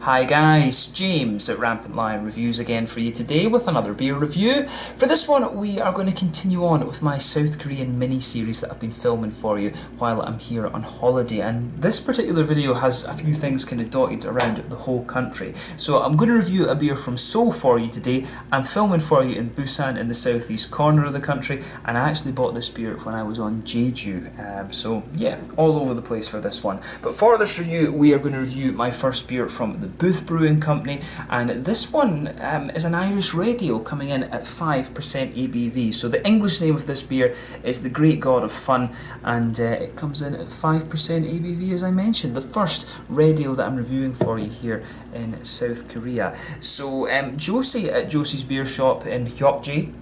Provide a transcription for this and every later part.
Hi guys, James at Rampant Lion Reviews again for you today with another beer review. For this one we are going to continue on with my South Korean mini-series that I've been filming for you while I'm here on holiday, and this particular video has a few things kind of dotted around the whole country. So I'm going to review a beer from Seoul for you today. I'm filming for you in Busan in the southeast corner of the country, and I actually bought this beer when I was on Jeju. So yeah, all over the place for this one. But for this review we are going to review my first beer from the Booth Brewing Company, and this one is an Irish red ale coming in at 5% ABV. So the English name of this beer is the Great God of Fun, and it comes in at 5% ABV, as I mentioned. The first red ale that I'm reviewing for you here in South Korea. So Josie at Josie's Beer Shop in Hyokje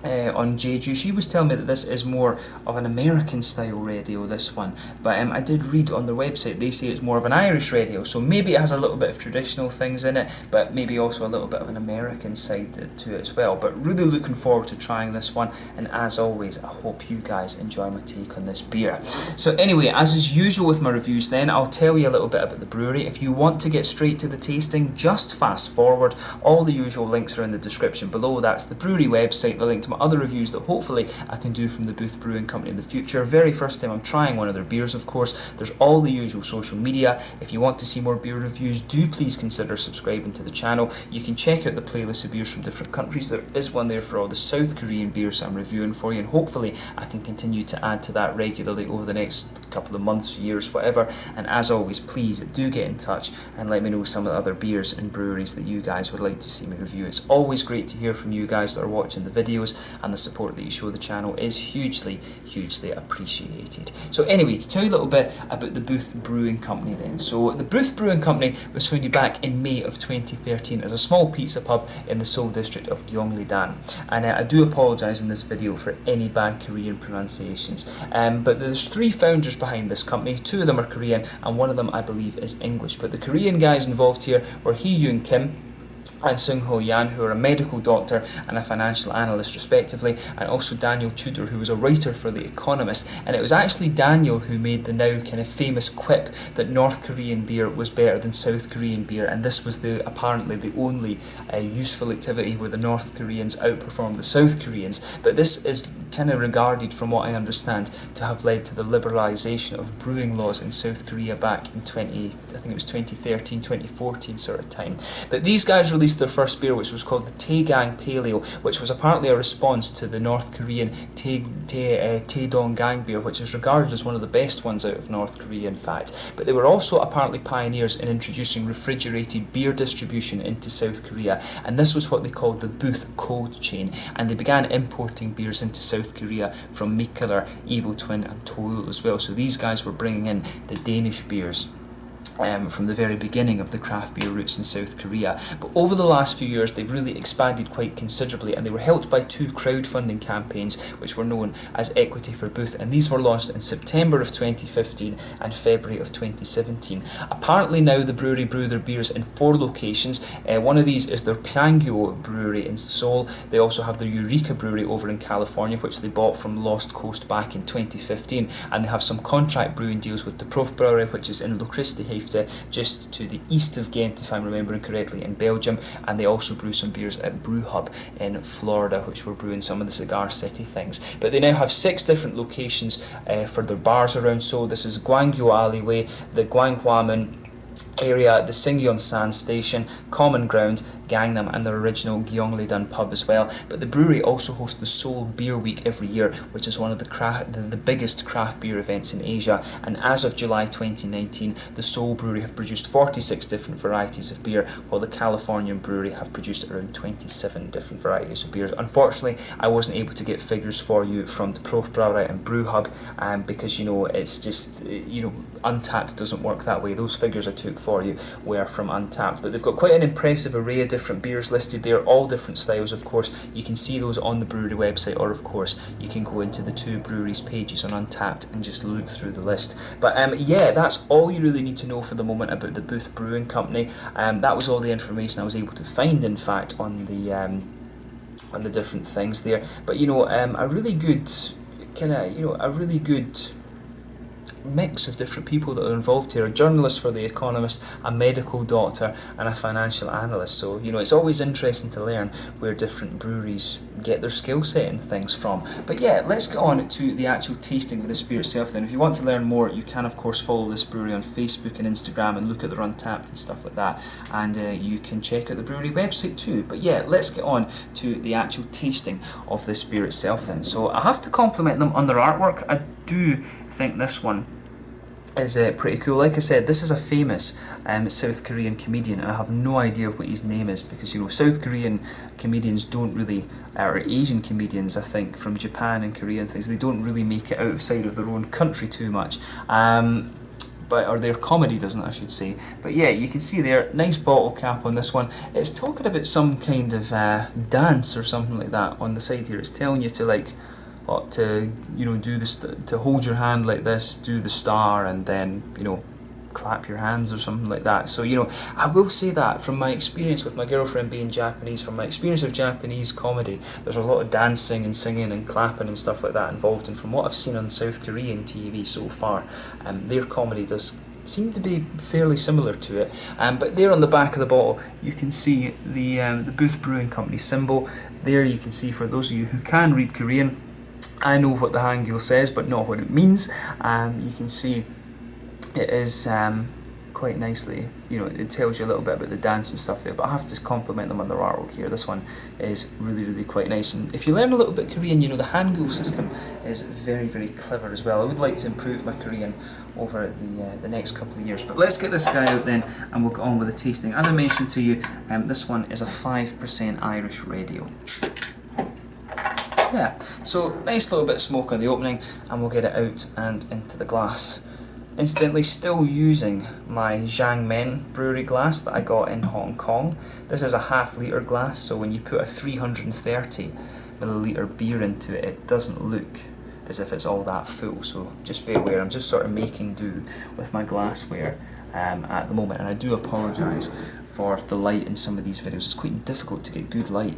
on Jeju, she was telling me that this is more of an American style red ale, this one, but I did read on their website they say it's more of an Irish red ale, so maybe it has a little bit of traditional things in it, but maybe also a little bit of an American side to it as well. But really looking forward to trying this one, and as always I hope you guys enjoy my take on this beer. So anyway, as is usual with my reviews then, I'll tell you a little bit about the brewery. If you want to get straight to the tasting, just fast forward. All the usual links are in the description below. That's the brewery website, the link to my other reviews that hopefully I can do from the Booth Brewing Company in the future. Very first time I'm trying one of their beers, of course. There's all the usual social media. If you want to see more beer reviews, do please consider subscribing to the channel. You can check out the playlist of beers from different countries. There is one there for all the South Korean beers I'm reviewing for you, and hopefully I can continue to add to that regularly over the next couple of months, years, whatever. And as always, please do get in touch and let me know some of the other beers and breweries that you guys would like to see me review. It's always great to hear from you guys that are watching the videos, and the support that you show the channel is hugely appreciated. So anyway, to tell you a little bit about the Booth Brewing Company then. So the Booth Brewing Company was founded back in May of 2013 as a small pizza pub in the Seoul district of Gyeonggi-dan, and I do apologise in this video for any bad Korean pronunciations, but there's three founders behind this company. Two of them are Korean and one of them I believe is English, but the Korean guys involved here were Hee-Yoon Kim and Sung-Ho Yan, who are a medical doctor and a financial analyst respectively, and also Daniel Tudor, who was a writer for The Economist. And it was actually Daniel who made the now kind of famous quip that North Korean beer was better than South Korean beer, and this was apparently the only useful activity where the North Koreans outperformed the South Koreans. But this is kind of regarded, from what I understand, to have led to the liberalisation of brewing laws in South Korea back in 2013, 2014 sort of time. But these guys released their first beer, which was called the Taegang Pale Ale, which was apparently a response to the North Korean Taedonggang beer, which is regarded as one of the best ones out of North Korea, in fact. But they were also apparently pioneers in introducing refrigerated beer distribution into South Korea, and this was what they called the Booth cold chain, and they began importing beers into South Korea from Mikkeller, Evil Twin and Toul as well. So these guys were bringing in the Danish beers from the very beginning of the craft beer roots in South Korea. But over the last few years they've really expanded quite considerably, and they were helped by two crowdfunding campaigns which were known as Equity for Booth, and these were launched in September of 2015 and February of 2017. Apparently now the brewery brew their beers in 4 locations. One of these is their Pyangyo brewery in Seoul. They also have their Eureka brewery over in California, which they bought from Lost Coast back in 2015, and they have some contract brewing deals with the Prof Brewery, which is in Lochristenhof, just to the east of Ghent, if I'm remembering correctly, in Belgium. And they also brew some beers at Brew Hub in Florida, which were brewing some of the Cigar City things. But they now have 6 different locations for their bars around Seoul. This is Gwangyo Alleyway, the Gwanghwamun area, the Singyeon-san Station, Common Ground, Gangnam, and their original Gyeonggi-dan pub as well. But the brewery also hosts the Seoul Beer Week every year, which is one of the biggest craft beer events in Asia. And as of July 2019, the Seoul Brewery have produced 46 different varieties of beer, while the Californian Brewery have produced around 27 different varieties of beers. Unfortunately, I wasn't able to get figures for you from the Prof Brewery and Brew Hub, because it's just Untappd doesn't work that way. Those figures I took for you were from Untappd, but they've got quite an impressive array of different beers listed there, all different styles. Of course you can see those on the brewery website, or of course you can go into the 2 breweries pages on Untappd and just look through the list. But yeah, that's all you really need to know for the moment about the Booth Brewing Company. That was all the information I was able to find, in fact, on the different things there. But a really good mix of different people that are involved here: a journalist for The Economist, a medical doctor, and a financial analyst. So, you know, it's always interesting to learn where different breweries get their skill set and things from. But yeah, let's get on to the actual tasting of this beer itself then. If you want to learn more, you can of course follow this brewery on Facebook and Instagram and look at their Untappd and stuff like that, and you can check out the brewery website too. But yeah, let's get on to the actual tasting of this beer itself then. So I have to compliment them on their artwork. I do think this one is pretty cool. Like I said, this is a famous South Korean comedian, and I have no idea what his name is, because, you know, South Korean comedians don't really, or Asian comedians, I think, from Japan and Korea and things, they don't really make it outside of their own country too much. Or their comedy doesn't, I should say. But yeah, you can see there, nice bottle cap on this one. It's talking about some kind of dance or something like that on the side here. It's telling you to, like, to, you know, do this, to hold your hand like this, do the star, and then, you know, clap your hands or something like that. So, you know, I will say that from my experience with my girlfriend being Japanese, from my experience of Japanese comedy, there's a lot of dancing and singing and clapping and stuff like that involved, and from what I've seen on South Korean TV so far, their comedy does seem to be fairly similar to it. But there on the back of the bottle you can see the Booth Brewing Company symbol. There you can see, for those of you who can read Korean, I know what the hangul says but not what it means. You can see it is quite nicely, you know, it tells you a little bit about the dance and stuff there, but I have to compliment them on their artwork here. This one is really, really quite nice, and if you learn a little bit Korean, you know, the hangul system is very, very clever as well. I would like to improve my Korean over the next couple of years. But let's get this guy out then, and we'll get on with the tasting. As I mentioned to you, this one is a 5% Irish Red Ale. Yeah, so nice little bit of smoke on the opening, and we'll get it out and into the glass. Incidentally, still using my Jiangmen brewery glass that I got in Hong Kong. This is a half-litre glass, so when you put a 330ml beer into it, it doesn't look as if it's all that full, so just be aware. I'm just sort of making do with my glassware at the moment, and I do apologise for the light in some of these videos. It's quite difficult to get good light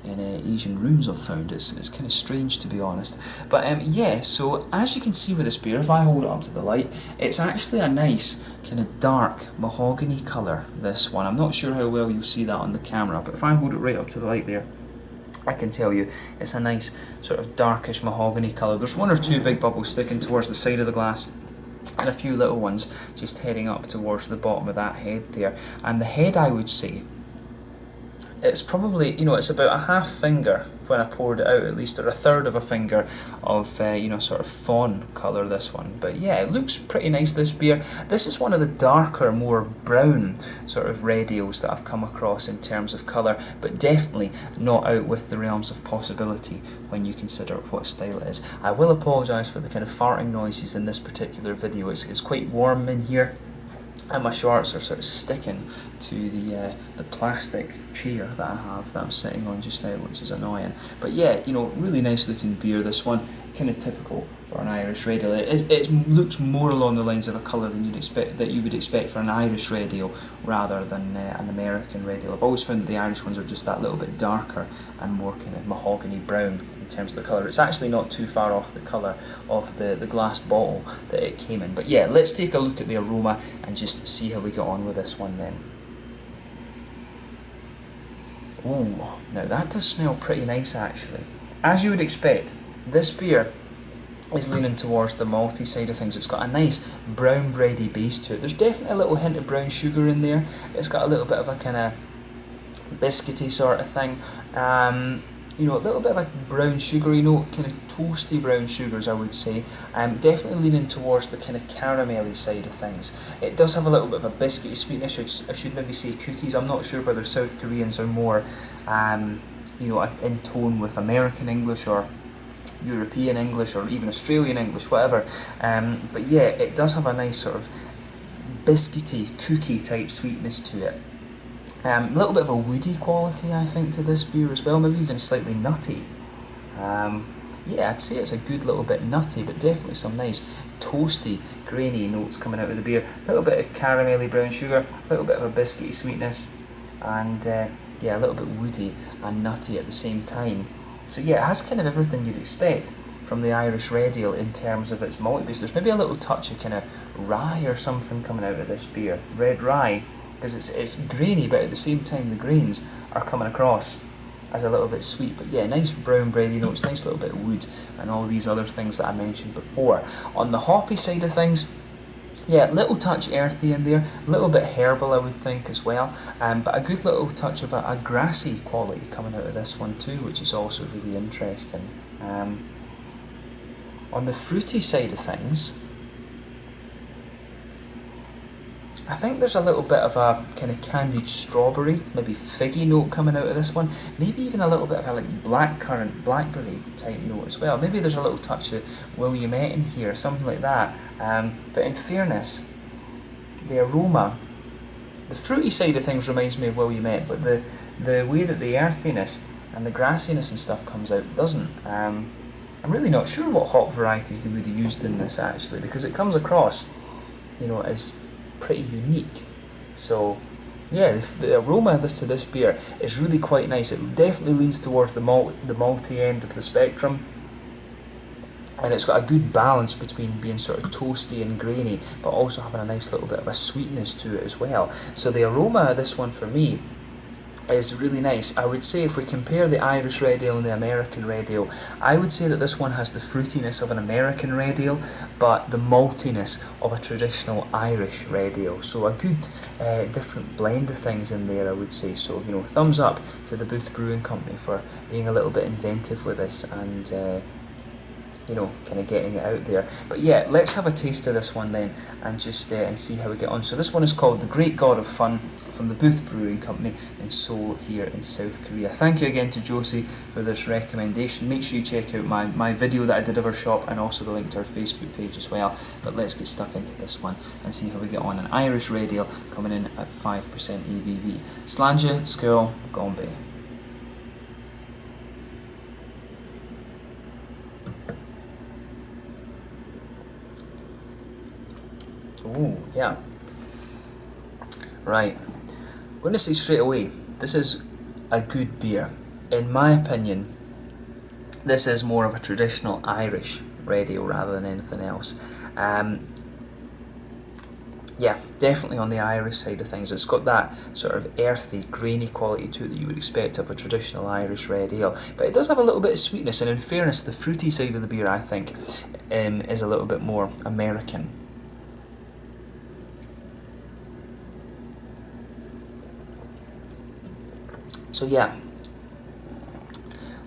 in Asian rooms, I've found. It's kind of strange, to be honest. But yeah, so as you can see with this beer, if I hold it up to the light, it's actually a nice kind of dark mahogany colour, this one. I'm not sure how well you'll see that on the camera, but if I hold it right up to the light there, I can tell you it's a nice sort of darkish mahogany colour. There's one or two big bubbles sticking towards the side of the glass, and a few little ones just heading up towards the bottom of that head there. And the head, I would say, it's probably, you know, it's about a half finger when I poured it out, at least, or a third of a finger of, you know, sort of fawn colour, this one. But yeah, it looks pretty nice, this beer. This is one of the darker, more brown sort of red ales that I've come across in terms of colour, but definitely not out with the realms of possibility when you consider what style it is. I will apologise for the kind of farting noises in this particular video. It's quite warm in here, and my shorts are sort of sticking to the plastic chair that I have that I'm sitting on just now, which is annoying. But yeah, you know, really nice looking beer, this one. Kind of typical for an Irish red ale. It looks more along the lines of a colour than you would expect for an Irish red ale rather than an American red ale. I've always found that the Irish ones are just that little bit darker and more kind of mahogany brown in terms of the colour. It's actually not too far off the colour of the glass bottle that it came in. But yeah, let's take a look at the aroma and just see how we get on with this one then. Oh, now that does smell pretty nice actually. As you would expect, this beer is leaning towards the malty side of things. It's got a nice brown bready base to it. There's definitely a little hint of brown sugar in there. It's got a little bit of a kind of biscuity sort of thing. You know, a little bit of a brown sugary note, kind of toasty brown sugars, I would say. Definitely leaning towards the kind of caramelly side of things. It does have a little bit of a biscuity sweetness. I should maybe say cookies. I'm not sure whether South Koreans are more, you know, in tone with American English or European English or even Australian English, whatever. But yeah, it does have a nice sort of biscuity, cookie type sweetness to it. A little bit of a woody quality, I think, to this beer as well, maybe even slightly nutty. Yeah, I'd say it's a good little bit nutty, but definitely some nice toasty, grainy notes coming out of the beer. A little bit of caramelly brown sugar, a little bit of a biscuity sweetness, and yeah, a little bit woody and nutty at the same time. So yeah, it has kind of everything you'd expect from the Irish Red Ale in terms of its malt base. There's maybe a little touch of kind of rye or something coming out of this beer, red rye, because it's grainy, but at the same time the grains are coming across as a little bit sweet. But yeah, nice brown bready notes, nice little bit of wood, and all these other things that I mentioned before. On the hoppy side of things, yeah, little touch earthy in there, a little bit herbal I would think as well, but a good little touch of a grassy quality coming out of this one too, which is also really interesting. On the fruity side of things, I think there's a little bit of a kind of candied strawberry, maybe figgy note coming out of this one, maybe even a little bit of a like blackcurrant, blackberry type note as well. Maybe there's a little touch of Williamette in here, something like that. But in fairness, the aroma, the fruity side of things reminds me of Williamette, but the way that the earthiness and the grassiness and stuff comes out doesn't. I'm really not sure what hop varieties they would have used in this actually, because it comes across, you know, as pretty unique. So yeah, the aroma of this beer is really quite nice. It definitely leans towards the malty end of the spectrum, and it's got a good balance between being sort of toasty and grainy, but also having a nice little bit of a sweetness to it as well. So the aroma of this one for me is really nice. I would say if we compare the Irish Red Ale and the American Red Ale, I would say that this one has the fruitiness of an American Red Ale, but the maltiness of a traditional Irish Red Ale. So a good different blend of things in there, I would say. So, you know, thumbs up to the Booth Brewing Company for being a little bit inventive with this and you know, kind of getting it out there. But yeah, let's have a taste of this one then and just and see how we get on. So this one is called The Great God of Fun from the Booth Brewing Company in Seoul here in South Korea. Thank you again to Josie for this recommendation. Make sure you check out my video that I did of our shop and also the link to our Facebook page as well. But let's get stuck into this one and see how we get on. An Irish Red Ale coming in at 5% ABV. Slàinte, Seoul, Gombe. Oh, yeah. Right. I'm going to say straight away, this is a good beer. In my opinion, this is more of a traditional Irish Red Ale rather than anything else. Yeah, definitely on the Irish side of things. It's got that sort of earthy, grainy quality to it that you would expect of a traditional Irish Red Ale. But it does have a little bit of sweetness, and in fairness, the fruity side of the beer, I think, is a little bit more American. So yeah,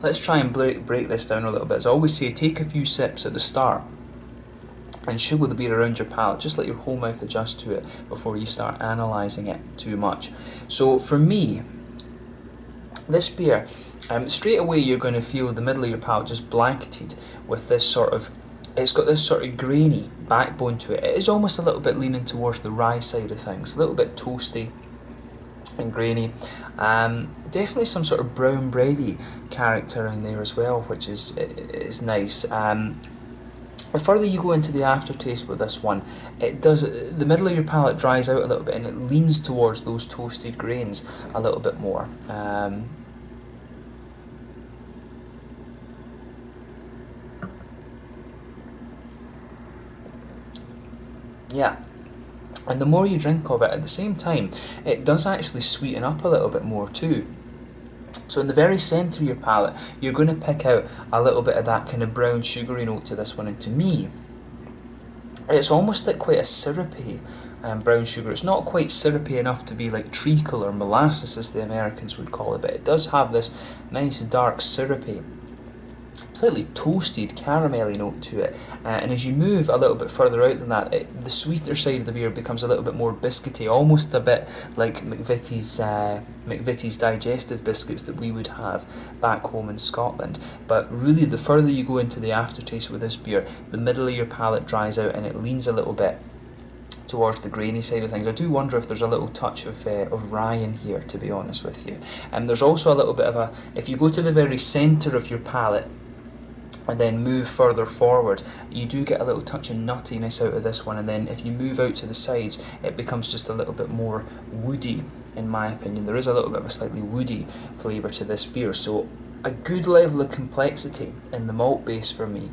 let's try and break this down a little bit. As I always say, take a few sips at the start and sugar the beer around your palate. Just let your whole mouth adjust to it before you start analysing it too much. So for me, this beer, straight away you're going to feel the middle of your palate just blanketed with this sort of, it's got this sort of grainy backbone to it. It is almost a little bit leaning towards the rye side of things, a little bit toasty and grainy. Definitely some sort of brown bready character in there as well, which is nice. The further you go into the aftertaste with this one, it does, the middle of your palate dries out a little bit and it leans towards those toasted grains a little bit more. Yeah. And the more you drink of it, at the same time, it does actually sweeten up a little bit more too. So in the very centre of your palate, you're going to pick out a little bit of that kind of brown sugary note to this one. And to me, it's almost like quite a syrupy brown sugar. It's not quite syrupy enough to be like treacle or molasses as the Americans would call it, but it does have this nice dark syrupy, slightly toasted caramelly note to it, and as you move a little bit further out than that, the sweeter side of the beer becomes a little bit more biscuity, almost a bit like McVitie's digestive biscuits that we would have back home in Scotland. But really, the further you go into the aftertaste with this beer, the middle of your palate dries out and it leans a little bit towards the grainy side of things. I do wonder if there's a little touch of rye in here, to be honest with you. And there's also a little bit of a, if you go to the very centre of your palate and then move further forward, you do get a little touch of nuttiness out of this one, and then if you move out to the sides, it becomes just a little bit more woody, in my opinion. There is a little bit of a slightly woody flavour to this beer, so a good level of complexity in the malt base for me.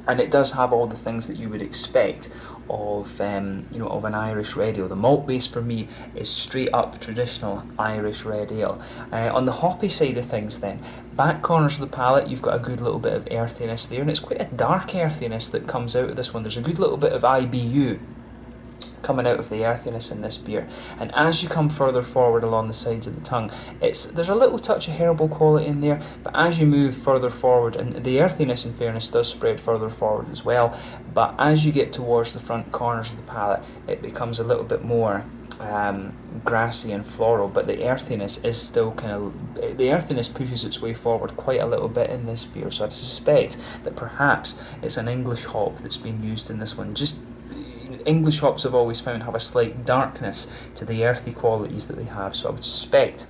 and it does have all the things that you would expect of you know, of an Irish red ale. The malt base for me is straight up traditional Irish red ale. On the hoppy side of things then, back corners of the palate, you've got a good little bit of earthiness there, and it's quite a dark earthiness that comes out of this one. There's a good little bit of IBU coming out of the earthiness in this beer, and as you come further forward along the sides of the tongue, there's a little touch of herbal quality in there, but as you move further forward, and the earthiness in fairness does spread further forward as well, but as you get towards the front corners of the palate, it becomes a little bit more grassy and floral, but the earthiness is still the earthiness pushes its way forward quite a little bit in this beer, so I suspect that perhaps it's an English hop that's been used in this one. Just English hops I've always found have a slight darkness to the earthy qualities that they have, so I would suspect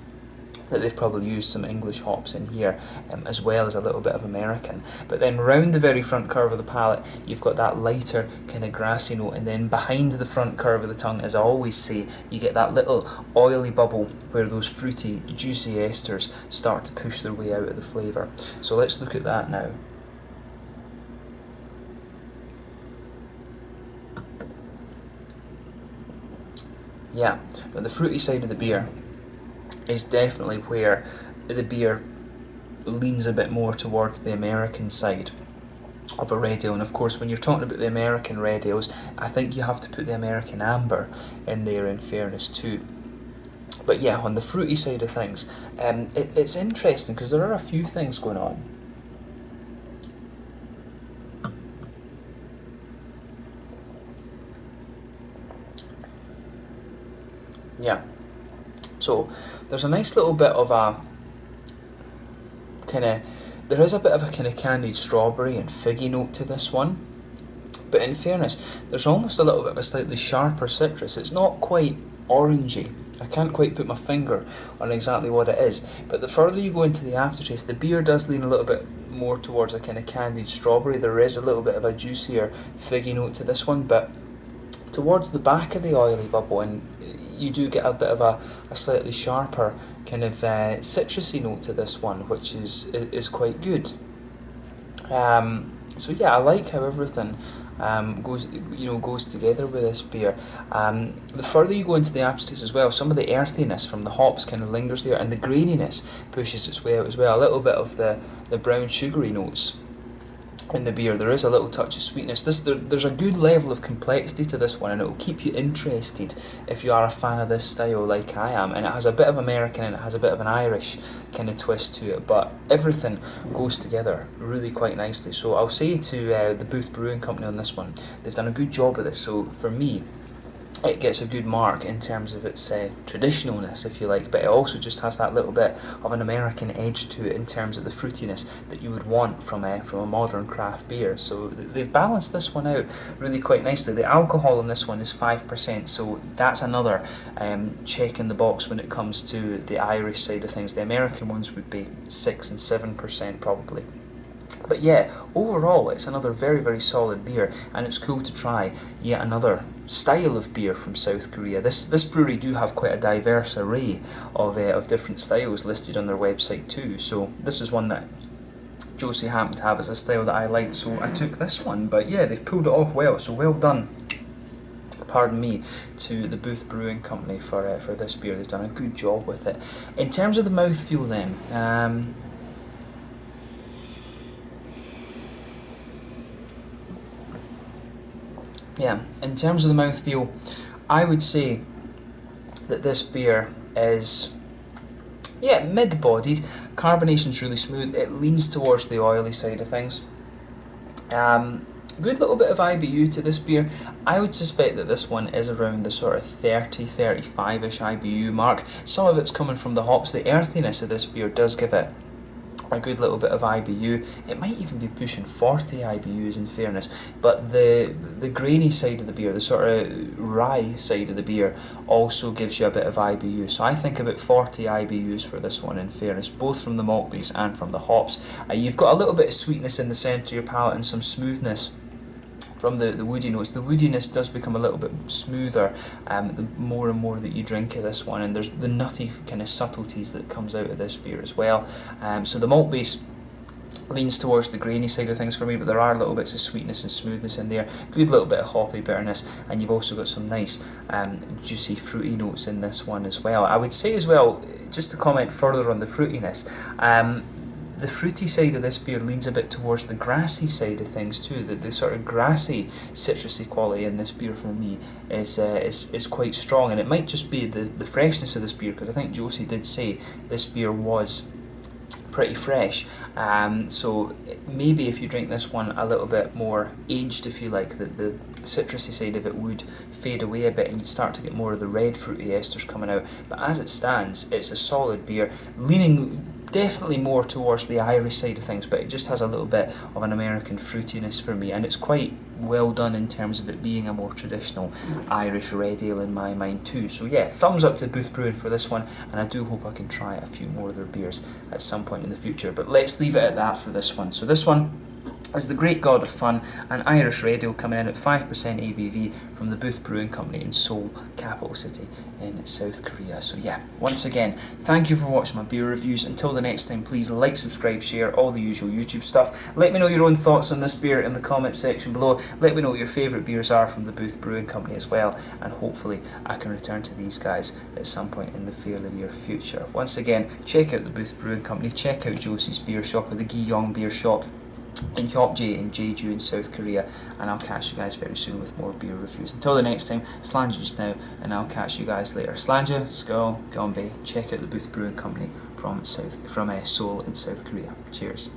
that they've probably used some English hops in here, as well as a little bit of American. But then round the very front curve of the palate, you've got that lighter kind of grassy note, and then behind the front curve of the tongue, as I always say, you get that little oily bubble where those fruity, juicy esters start to push their way out of the flavour. So let's look at that now. Yeah, but the fruity side of the beer is definitely where the beer leans a bit more towards the American side of a red ale. And of course, when you're talking about the American red ales, I think you have to put the American amber in there, in fairness too. But yeah, on the fruity side of things, it's interesting because there are a few things going on. Yeah, so there's a nice little bit of a there is a bit of a kind of candied strawberry and figgy note to this one, but in fairness, there's almost a little bit of a slightly sharper citrus. It's not quite orangey. I can't quite put my finger on exactly what it is, but the further you go into the aftertaste, the beer does lean a little bit more towards a kind of candied strawberry. There is a little bit of a juicier figgy note to this one, but towards the back of the oily bubble, and you do get a bit of a slightly sharper kind of citrusy note to this one, which is quite good. So yeah, I like how everything goes together with this beer. The further you go into the aftertaste as well, some of the earthiness from the hops kind of lingers there, and the graininess pushes its way out as well. A little bit of the brown sugary notes in the beer. There is a little touch of sweetness. There's a good level of complexity to this one, and it will keep you interested if you are a fan of this style like I am. And it has a bit of American and it has a bit of an Irish kind of twist to it, but everything goes together really quite nicely. So I'll say to the Booth Brewing Company on this one, they've done a good job of this. So for me, it gets a good mark in terms of its traditionalness, if you like, but it also just has that little bit of an American edge to it in terms of the fruitiness that you would want from a modern craft beer. So they've balanced this one out really quite nicely. The alcohol in this one is 5%, so that's another check in the box when it comes to the Irish side of things. The American ones would be 6 and 7% probably. But yeah, overall it's another very, very solid beer, and it's cool to try yet another style of beer from South Korea. This brewery do have quite a diverse array of different styles listed on their website too, so this is one that Josie happened to have as a style that I liked, so I took this one. But yeah, they've pulled it off well, so well done, pardon me, to the Booth Brewing Company for this beer. They've done a good job with it. In terms of the mouthfeel then, yeah, in terms of the mouthfeel, I would say that this beer is, yeah, mid-bodied. Carbonation's really smooth. It leans towards the oily side of things. Good little bit of IBU to this beer. I would suspect that this one is around the sort of 30-35ish IBU mark. Some of it's coming from the hops. The earthiness of this beer does give it a good little bit of IBU. It might even be pushing 40 IBUs in fairness, but the grainy side of the beer, the sort of rye side of the beer, also gives you a bit of IBU. So I think about 40 IBUs for this one in fairness, both from the malt base and from the hops. You've got a little bit of sweetness in the centre of your palate and some smoothness from the woody notes. The woodiness does become a little bit smoother the more and more that you drink of this one, and there's the nutty kind of subtleties that comes out of this beer as well. So the malt base leans towards the grainy side of things for me, but there are little bits of sweetness and smoothness in there, good little bit of hoppy bitterness, and you've also got some nice juicy fruity notes in this one as well. I would say as well, just to comment further on the fruitiness, the fruity side of this beer leans a bit towards the grassy side of things too. The sort of grassy citrusy quality in this beer for me is quite strong, and it might just be the freshness of this beer, because I think Josie did say this beer was pretty fresh, so maybe if you drink this one a little bit more aged, if you like, the citrusy side of it would fade away a bit and you'd start to get more of the red fruity esters coming out. But as it stands, it's a solid beer, leaning definitely more towards the Irish side of things, but it just has a little bit of an American fruitiness for me, and it's quite well done in terms of it being a more traditional Irish red ale in my mind too. So yeah, thumbs up to Booth Brewing for this one, and I do hope I can try a few more of their beers at some point in the future, but let's leave it at that for this one. So this one is the Great God of Fun, an Irish red ale coming in at 5% ABV from the Booth Brewing Company in Seoul, capital city in South Korea. So yeah, once again, thank you for watching my beer reviews. Until the next time, please like, subscribe, share, all the usual YouTube stuff. Let me know your own thoughts on this beer in the comment section below. Let me know what your favourite beers are from the Booth Brewing Company as well, and hopefully I can return to these guys at some point in the fairly near future. Once again, check out the Booth Brewing Company, check out Josie's Beer Shop or the Giyong Beer Shop in Untappd in Jeju in South Korea, and I'll catch you guys very soon with more beer reviews. Until the next time, Slanja just now, and I'll catch you guys later. Slanja, Skål, Gombe, check out the Booth Brewing Company from Seoul in South Korea. Cheers.